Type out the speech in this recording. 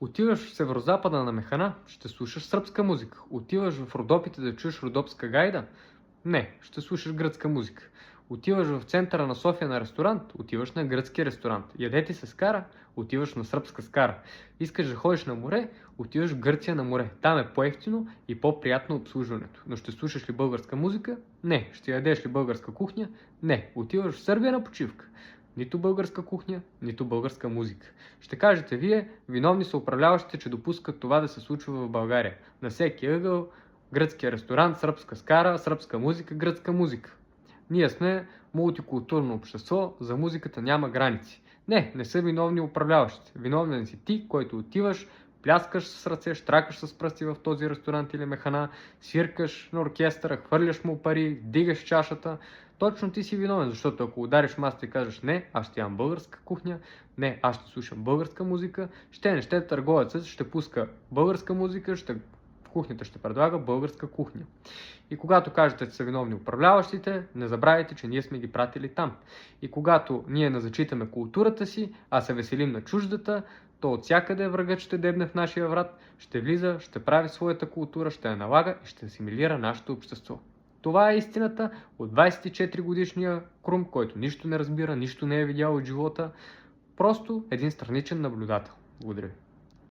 Отиваш в северозапада на Механа, ще слушаш сръбска музика. Отиваш в Родопите да чуеш родопска гайда? Не, ще слушаш гръцка музика. Отиваш в центъра на София на ресторант? Отиваш на гръцки ресторант. Ядете се скара? Отиваш на сръбска скара. Искаш да ходиш на море? Отиваш в Гърция на море. Там е по-евтино и по-приятно обслужването. Но ще слушаш ли българска музика? Не. Ще ядеш ли българска кухня? Не. Отиваш в Сърбия на почивка. Нито българска кухня, нито българска музика. Ще кажете вие, виновни са управляващите, че допускат това да се случва в България. На всеки ъгъл, гръцкия ресторант, сръбска скара, сръбска музика, гръцка музика. Ние сме мултикултурно общество, за музиката няма граници. Не са виновни управляващите. Виновен си ти, който отиваш, пляскаш с ръце, штракаш с пръсти в този ресторант или механа, свиркаш на оркестъра, хвърляш му пари, дигаш чашата. Точно ти си виновен, защото ако удариш масата и кажеш не, аз ще ям българска кухня, не, аз ще слушам българска музика, ще търговецът ще пуска българска музика, в кухнята ще предлага българска кухня. И когато кажете, че са виновни управляващите, не забравяйте, че ние сме ги пратили там. И когато ние не зачитаме културата си, а се веселим на чуждата, то от всякъде врагът ще дебне в нашия врат, ще влиза, ще прави своята култура, ще я налага и ще асимилира нашето общество. Това е истината от 24 годишния Крум, който нищо не разбира, нищо не е видял от живота. Просто един страничен наблюдател. Благодаря ви.